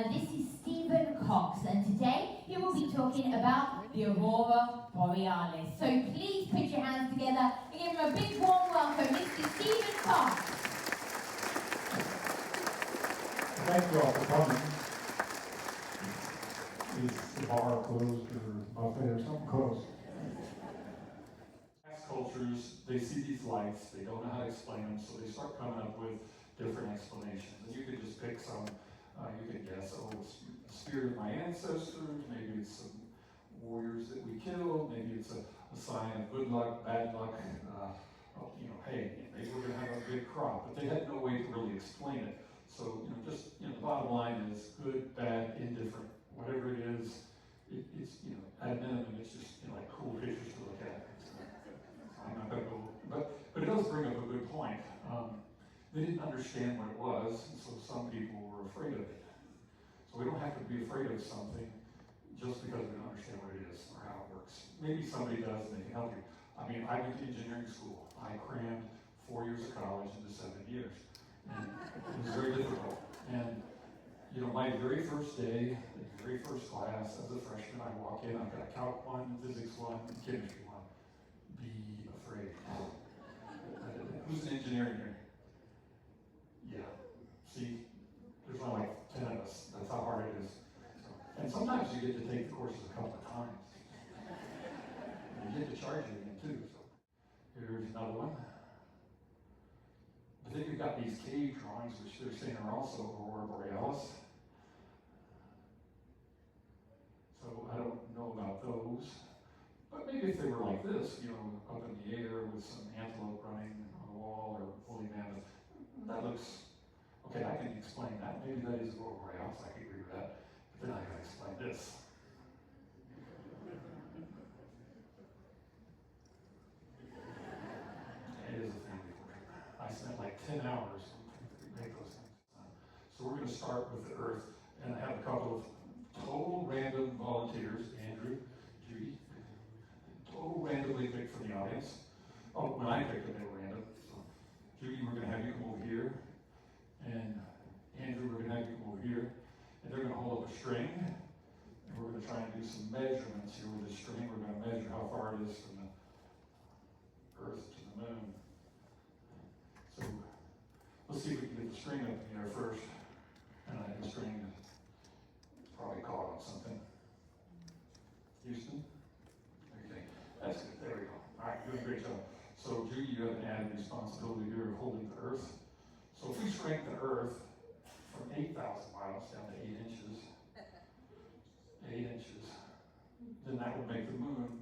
This is Stephen Cox, and today he will be talking about the Aurora Borealis. So please put your hands together and give him a big warm welcome, Mr. Stephen Cox. Thank you all for coming. Is the bar closed or buffet or something closed? Past cultures, they see these lights, they don't know how to explain them, so they start coming up with different explanations. And you can just pick some, you can guess, oh, it's the spirit of my ancestors, maybe it's some warriors that we killed, maybe it's a sign of good luck, bad luck, hey, maybe we're going to have a good crop. But they had no way to really explain it. So, the bottom line is good, bad, indifferent, whatever it is, it's, at minimum, it's just, like cool pictures to look at. So I'm not going to go, but it does bring up a good point. They didn't understand what it was, and so some people were afraid of it. So we don't have to be afraid of something just because we don't understand what it is or how it works. Maybe somebody does and they can help you. I mean, I went to engineering school. I crammed 4 years of college into 7 years. And it was very difficult. And, my very first day, the very first class as a freshman, I walk in, I've got Calc 1, Physics 1, and Chemistry 1. Be afraid. Who's an engineer in here? Yeah. See, there's only like 10 of us. That's how hard it is. And sometimes you get to take the courses a couple of times. And you get to charge you again too. So here's another one. But then you've got these cave drawings, which they're saying are also Aurora Borealis. So I don't know about those. But maybe if they were like this, up in the air with some antelope running on the wall or woolly mammoth, that looks, okay, I can explain that. Maybe that is Aurora Borealis, I can agree with that. But then I can explain this. It is a family portrait. I spent like 10 hours to make those things. So we're going to start with the Earth, and I have a couple of total random volunteers, Andrew, Judy, total randomly picked from the audience. Oh, when I picked them, they were random. So, Judy, we're going to have you come over here, and Andrew, we're going to have you come over here, and they're going to hold up a string, and we're going to try and do some measurements here with this string. We're going to measure how far it is from the Earth to the moon. So let's see if we can get the string up in the air first. And I have the string probably caught on something. Houston? Okay, that's good. There we go. All right, doing a great job. So Judy, you have an added responsibility here of holding the Earth. So if we shrink the Earth from 8,000 miles down to 8 inches, 8 inches, then that would make the moon,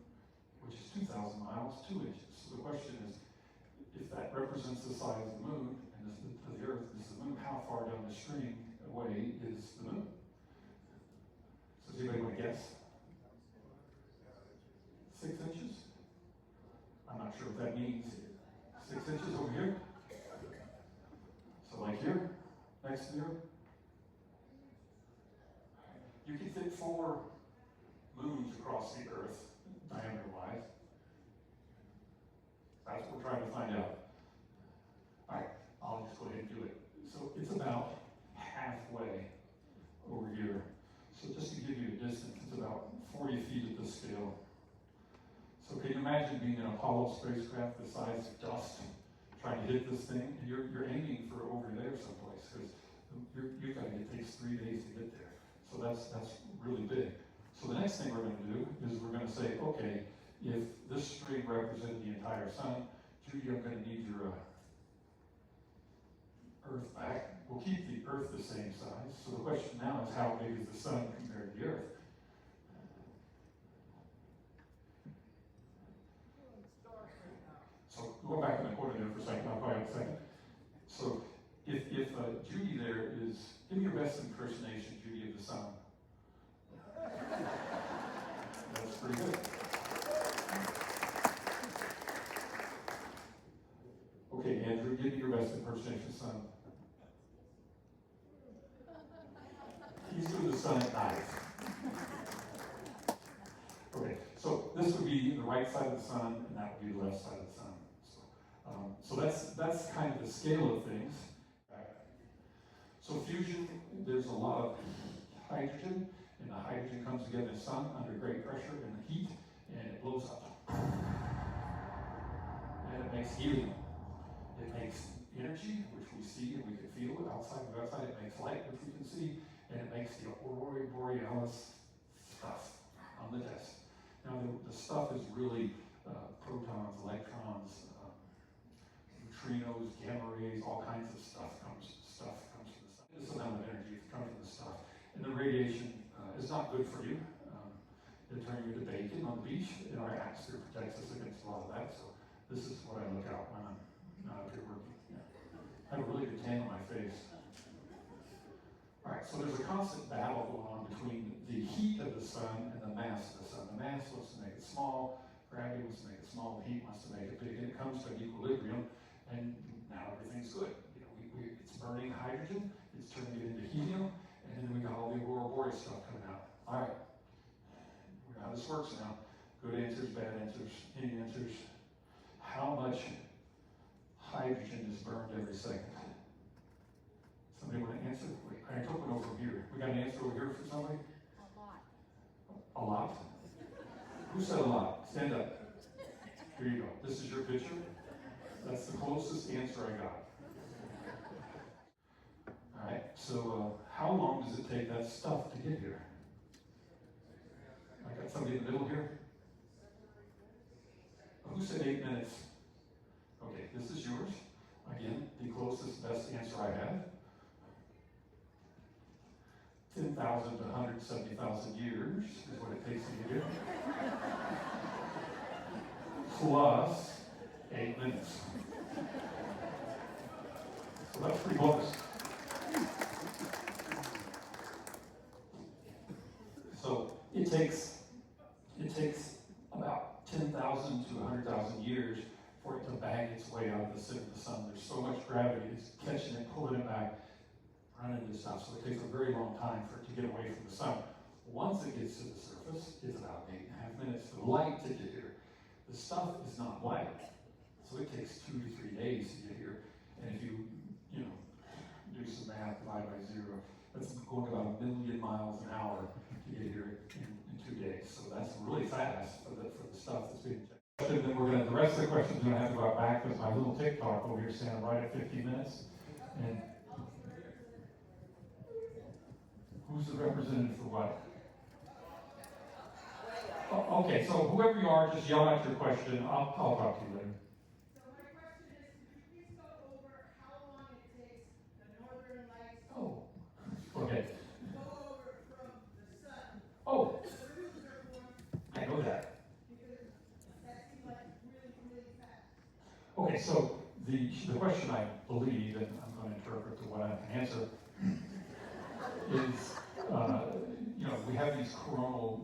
which is 2,000 miles, 2 inches. So the question is, if that represents the size of the moon, and the Earth is the moon, how far down the string away is the moon? So does anybody want to guess? 6 inches? I'm not sure what that means. 6 inches over here? So like here, next to the Earth? You can fit 4 moons across the Earth, diameter-wise. That's what we're trying to find out. All right, I'll just go ahead and do it. So it's about halfway over here. So just to give you a distance, it's about 40 feet at this scale. So can you imagine being an Apollo spacecraft the size of dust, trying to hit this thing, and you're aiming for over there someplace, because it takes 3 days to get there. So that's really big. So the next thing we're going to do is we're going to say, okay, if this string represented the entire sun, Judy, I'm going to need your Earth back. We'll keep the Earth the same size. So the question now is, how big is the sun compared to the Earth? So go back in the corner there for a second. I'll call you in a second. So if Judy there is, give me your best impersonation, Judy, of the sun. That's pretty good. Okay, Andrew, give me your best impersonation of the sun. He's doing the sun at night. Okay, so this would be the right side of the sun, and that would be the left side of the sun. So that's kind of the scale of things. So fusion, there's a lot of hydrogen, and the hydrogen comes together in the sun under great pressure and heat, and it blows up. And it makes helium. It makes energy, which we see and we can feel it outside. It makes light, which we can see, and it makes the Aurora Borealis stuff on the desk. Now, the stuff is really protons, electrons, neutrinos, gamma rays, all kinds of stuff comes from the sun. This amount of energy comes from the stuff. And the radiation is not good for you. It'll turn you to bacon on the beach. And our atmosphere protects us against a lot of that. So this is what I look out when I'm not up here working. Yeah. I have a really good tan on my face. All right, so there's a constant battle going on between the heat of the sun and the mass of the sun. The mass wants to make it small, gravity wants to make it small, the heat wants to make it big, and it comes to an equilibrium, and now everything's good. You know, it's burning hydrogen, it's turning it into helium, and then we got all the Aurora Borealis stuff coming out. All right, we know how this works now. Good answers, bad answers, any answers. How much hydrogen is burned every second? Somebody want to answer? Wait, I took one over here. We got an answer over here for somebody? A lot. A lot? Who said a lot? Stand up. Here you go. This is your picture. That's the closest answer I got. All right, so how long does it take that stuff to get here? I got somebody in the middle here. Who said 8 minutes? Okay, this is yours. Again, the closest, best answer I have. 10,000 to 170,000 years is what it takes to get here. Plus 8 minutes. So that's pretty close. So it takes about 10,000 to 100,000 years for it to bang its way out of the center of the sun. There's so much gravity, it's catching it, pulling it back, running into stuff. So it takes a very long time for it to get away from the sun. Once it gets to the surface, it's about 8.5 minutes for light to get here. The stuff is not light, so it takes 2 to 3 days to get here. And if you do some math, divide by 0, that's going about 1 million miles an hour to get here in 2 days. So that's really fast for the stuff that's being checked. And then the rest of the questions we're going to have to go back because my little TikTok over here standing right at 50 minutes. And who's the representative for what? Oh, okay, so whoever you are, just yell out your question. I'll talk to you later. So my question is, could you please go over how long it takes the northern lights to Oh, okay. go over from the sun? Oh, The roots are formed I know that. because that seems like really, really fast. Okay, so the question I believe, and I'm going to interpret to what I can answer, is we have these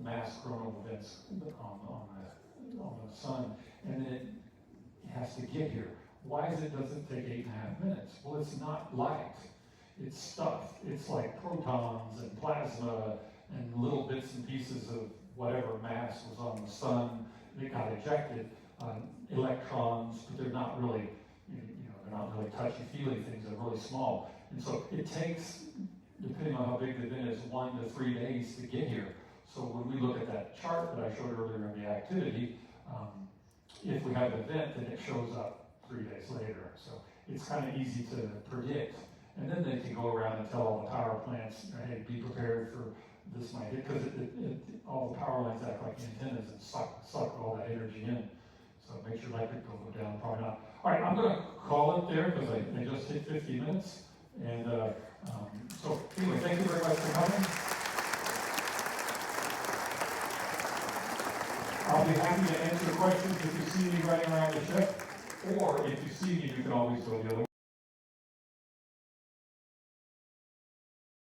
mass coronal events on the sun, and then it has to get here. Why does it take 8.5 minutes? Well, it's not light. It's stuff. It's like protons and plasma and little bits and pieces of whatever mass was on the sun that got ejected. Electrons, but they're not really, they're not really touchy-feely things. They're really small. And so it takes, depending on how big the event is, 1 to 3 days to get here. So when we look at that chart that I showed earlier in the activity, if we have an event, then it shows up 3 days later. So it's kind of easy to predict. And then they can go around and tell all the power plants, hey, be prepared for this might hit, because all the power lines act like antennas and suck all that energy in. So make sure electric bill go down, probably not. All right, I'm going to call it there because I just hit 50 minutes. And so anyway, thank you very much for coming. I'll be happy to answer questions if you see me running around the ship, or if you see me, you can always go the other way.